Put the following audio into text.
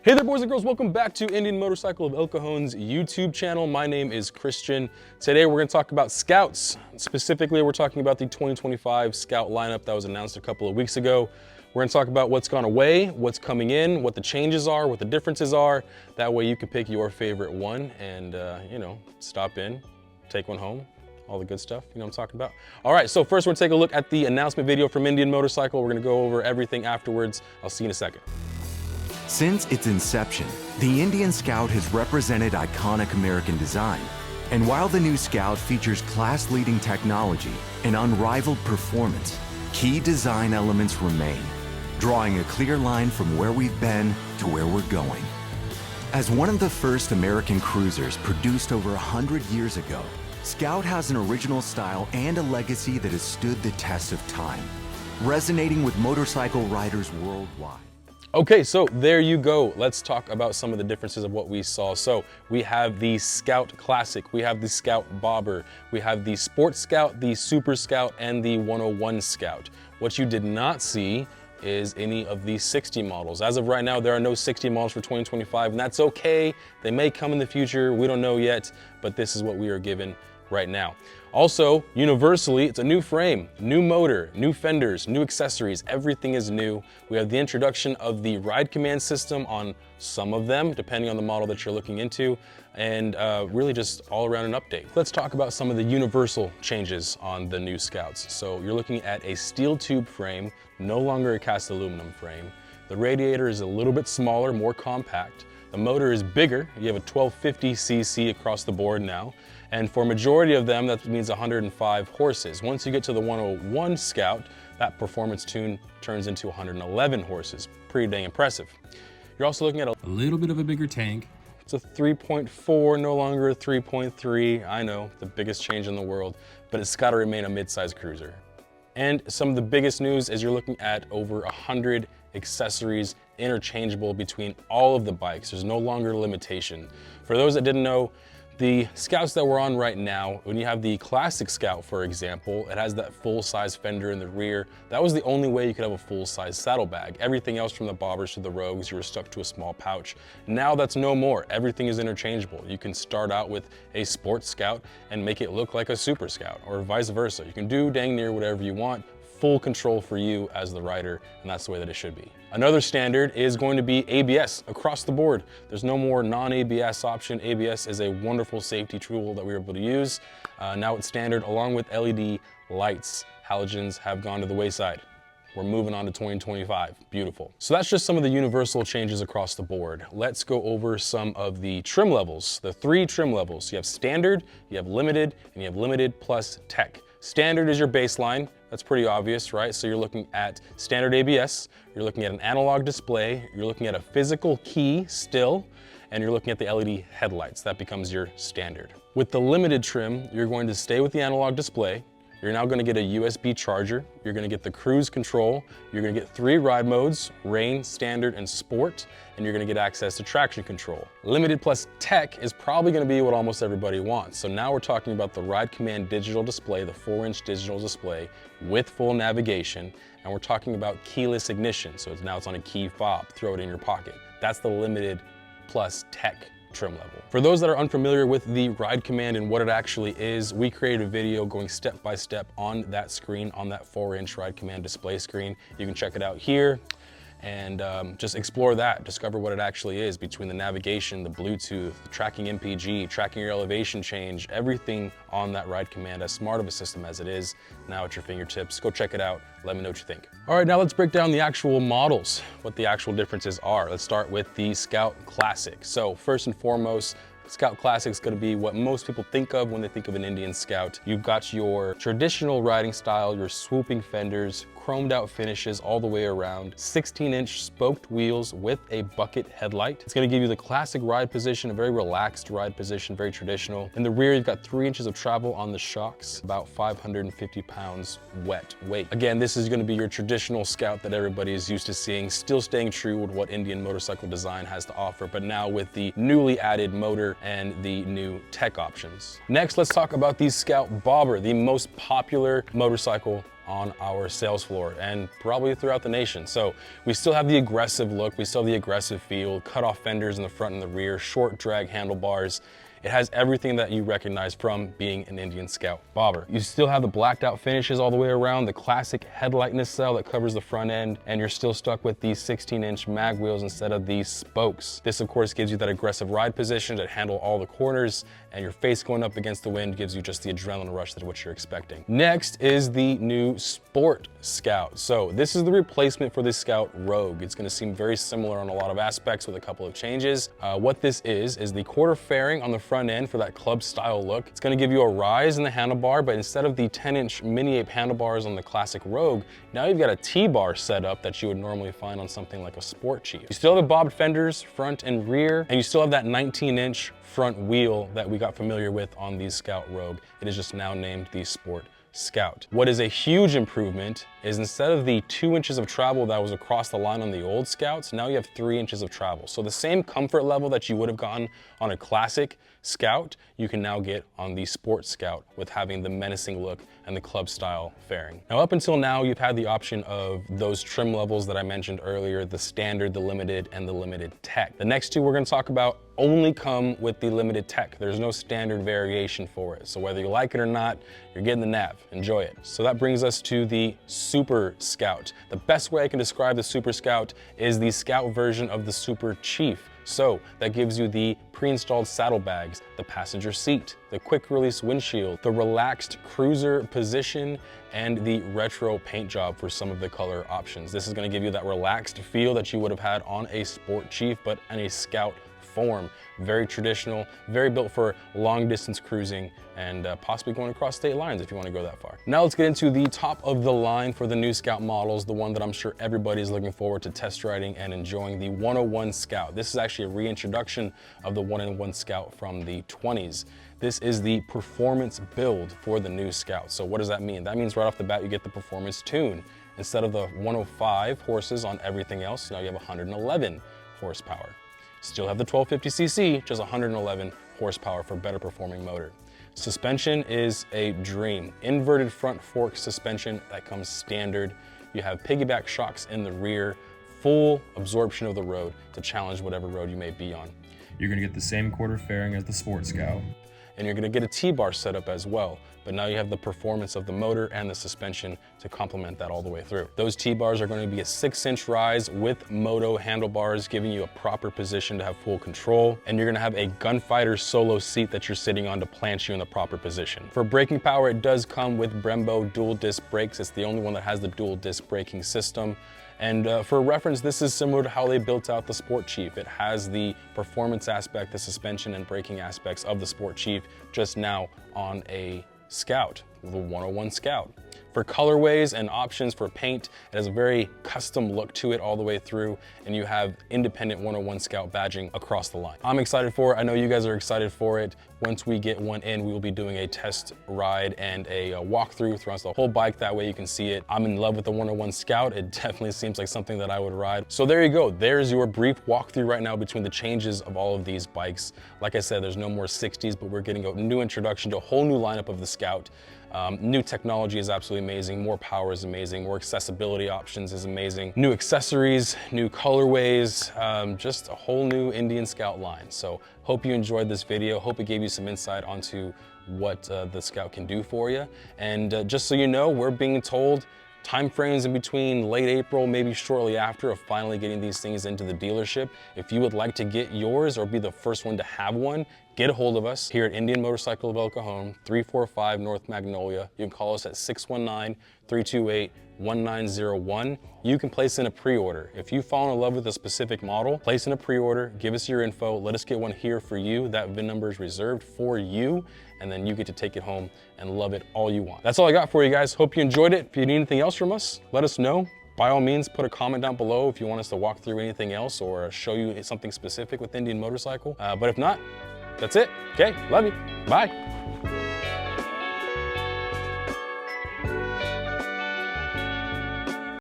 Hey there, boys and girls, welcome back to Indian Motorcycle of El Cajon's YouTube channel. My name is Christian. Today we're going to talk about Scouts. Specifically, we're talking about the 2025 Scout lineup that was announced a couple of weeks ago. We're going to talk about what's gone away, what's coming in, what the changes are, what the differences are. That way you can pick your favorite one and, stop in, take one home, all the good stuff, you know what I'm talking about? All right, so first we're going to take a look at the announcement video from Indian Motorcycle. We're going to go over everything afterwards. I'll see you in a second. Since its inception, the Indian Scout has represented iconic American design. And while the new Scout features class-leading technology and unrivaled performance, key design elements remain, drawing a clear line from where we've been to where we're going. As one of the first American cruisers produced over 100 years ago, Scout has an original style and a legacy that has stood the test of time, resonating with motorcycle riders worldwide. Okay, so there you go. Let's talk about some of the differences of what we saw. So we have the Scout Classic, we have the Scout Bobber, we have the Sports Scout, the Super Scout, and the 101 Scout. What you did not see is any of the 60 models. As of right now, there are no 60 models for 2025, and that's okay. They may come in the future, we don't know yet, but this is what we are given right now. Also, universally, it's a new frame, new motor, new fenders, new accessories, everything is new. We have the introduction of the ride command system on some of them, depending on the model that you're looking into, and really just all around an update. Let's talk about some of the universal changes on the new Scouts. So you're looking at a steel tube frame, no longer a cast aluminum frame. The radiator is a little bit smaller, more compact. The motor is bigger. You have a 1250cc across the board now. And for a majority of them, that means 105 horses. Once you get to the 101 Scout, that performance tune turns into 111 horses. Pretty dang impressive. You're also looking at a little bit of a bigger tank. It's a 3.4, no longer a 3.3. I know, the biggest change in the world, but it's got to remain a mid-size cruiser. And some of the biggest news is you're looking at over 100 accessories interchangeable between all of the bikes. There's no longer a limitation. For those that didn't know, the Scouts that we're on right now, when you have the Classic Scout, for example, it has that full-size fender in the rear. That was the only way you could have a full-size saddlebag. Everything else from the Bobbers to the Rogues, you were stuck to a small pouch. Now that's no more. Everything is interchangeable. You can start out with a Sports Scout and make it look like a Super Scout, or vice versa. You can do dang near whatever you want. Full control for you as the rider, and that's the way that it should be. Another standard is going to be ABS across the board. There's no more non-ABS option. ABS is a wonderful safety tool that we were able to use. Now it's standard along with LED lights. Halogens have gone to the wayside. We're moving on to 2025, beautiful. So that's just some of the universal changes across the board. Let's go over some of the trim levels, the 3 trim levels. You have standard, you have limited, and you have limited plus tech. Standard is your baseline. That's pretty obvious, right? So you're looking at standard ABS, you're looking at an analog display, you're looking at a physical key still, and you're looking at the LED headlights. That becomes your standard. With the limited trim, you're going to stay with the analog display. You're now going to get a USB charger. You're going to get the cruise control. You're going to get 3 ride modes, rain, standard, and sport, and you're going to get access to traction control. Limited plus tech is probably going to be what almost everybody wants. So now we're talking about the Ride Command digital display, the 4-inch digital display with full navigation, and we're talking about keyless ignition. So now it's on a key fob, throw it in your pocket. That's the limited plus tech trim level. For those that are unfamiliar with the Ride Command and what it actually is, we created a video going step by step on that screen, on that 4-inch Ride Command display screen. You can check it out here and just explore that, discover what it actually is between the navigation, the Bluetooth, tracking MPG, tracking your elevation change, everything on that Ride Command, as smart of a system as it is, now at your fingertips. Go check it out, let me know what you think. All right, now let's break down the actual models, what the actual differences are. Let's start with the Scout Classic. So first and foremost, Scout Classic is going to be what most people think of when they think of an Indian Scout. You've got your traditional riding style, your swooping fenders, chromed out finishes all the way around, 16-inch spoked wheels with a bucket headlight. It's going to give you the classic ride position, a very relaxed ride position, very traditional. In the rear, you've got 3 inches of travel on the shocks, about 550 pounds wet weight. Again, this is going to be your traditional Scout that everybody is used to seeing, still staying true with what Indian motorcycle design has to offer, but now with the newly added motor and the new tech options. Next, let's talk about the Scout Bobber, the most popular motorcycle on our sales floor and probably throughout the nation. So we still have the aggressive look, we still have the aggressive feel, cut-off fenders in the front and the rear, short drag handlebars. It has everything that you recognize from being an Indian Scout bobber. You still have the blacked out finishes all the way around, the classic headlight nacelle that covers the front end, and you're still stuck with these 16-inch mag wheels instead of these spokes. This of course gives you that aggressive ride position to handle all the corners, and your face going up against the wind gives you just the adrenaline rush that's what you're expecting. Next is the new Sport Scout. So this is the replacement for the Scout Rogue. It's gonna seem very similar on a lot of aspects with a couple of changes. What this is the quarter fairing on the front end for that club style look. It's gonna give you a rise in the handlebar, but instead of the 10-inch mini ape handlebars on the classic Rogue, now you've got a T-bar setup that you would normally find on something like a Sport Chief. You still have the bobbed fenders, front and rear, and you still have that 19-inch front wheel that we got familiar with on the Scout Rogue. It is just now named the Sport Scout. What is a huge improvement is instead of the 2 inches of travel that was across the line on the old Scouts, now you have 3 inches of travel. So the same comfort level that you would have gotten on a classic Scout, you can now get on the Sport Scout with having the menacing look and the club style fairing. Now up until now, you've had the option of those trim levels that I mentioned earlier, the standard, the limited, and the limited tech. The next two we're gonna talk about only come with the limited tech. There's no standard variation for it. So whether you like it or not, you're getting the nav, enjoy it. So that brings us to the Super Scout. The best way I can describe the Super Scout is the Scout version of the Super Chief. So that gives you the pre-installed saddlebags, the passenger seat, the quick release windshield, the relaxed cruiser position, and the retro paint job for some of the color options. This is gonna give you that relaxed feel that you would have had on a Sport Chief, but in a Scout form. Very traditional, very built for long distance cruising and possibly going across state lines if you want to go that far. Now let's get into the top of the line for the new Scout models, the one that I'm sure everybody's looking forward to test riding and enjoying, the 101 Scout. This is actually a reintroduction of the 101 Scout from the 20s. This is the performance build for the new Scout. So what does that mean? That means right off the bat you get the performance tune. Instead of the 105 horses on everything else, now you have 111 horsepower. Still have the 1250cc, just 111 horsepower for better performing motor. Suspension is a dream. Inverted front fork suspension that comes standard. You have piggyback shocks in the rear, full absorption of the road to challenge whatever road you may be on. You're gonna get the same quarter fairing as the Sport Scout, and you're gonna get a T-bar setup as well, but now you have the performance of the motor and the suspension to complement that all the way through. Those T-bars are gonna be a 6-inch rise with moto handlebars, giving you a proper position to have full control, and you're gonna have a gunfighter solo seat that you're sitting on to plant you in the proper position. For braking power, it does come with Brembo dual disc brakes. It's the only one that has the dual disc braking system. And for reference, this is similar to how they built out the Sport Chief. It has the performance aspect, the suspension and braking aspects of the Sport Chief, just now on a Scout, the 101 Scout. For colorways and options for paint, it has a very custom look to it all the way through, and you have independent 101 Scout badging across the line. I'm excited for it. I know you guys are excited for it. Once we get one in, we will be doing a test ride and a walkthrough throughout the whole bike. That way you can see it. I'm in love with the 101 Scout. It definitely seems like something that I would ride. So there you go. There's your brief walkthrough right now between the changes of all of these bikes. Like I said, there's no more 60s, but we're getting a new introduction to a whole new lineup of the Scout. New technology is absolutely amazing. More power is amazing. More accessibility options is amazing. New accessories, new colorways, just a whole new Indian Scout line. So hope you enjoyed this video. Hope it gave you some insight onto what the Scout can do for you. And just so you know, we're being told time frames in between late April, maybe shortly after, of finally getting these things into the dealership. If you would like to get yours or be the first one to have one, get a hold of us here at Indian Motorcycle of El Cajon, 345 North Magnolia. You can call us at 619-328-1901. You can place in a pre-order. If you fall in love with a specific model, place in a pre-order, give us your info, let us get one here for you. That VIN number is reserved for you, and then you get to take it home and love it all you want. That's all I got for you guys. Hope you enjoyed it. If you need anything else from us, let us know. By all means, put a comment down below if you want us to walk through anything else or show you something specific with Indian Motorcycle. But if not, that's it. Okay, love you. Bye.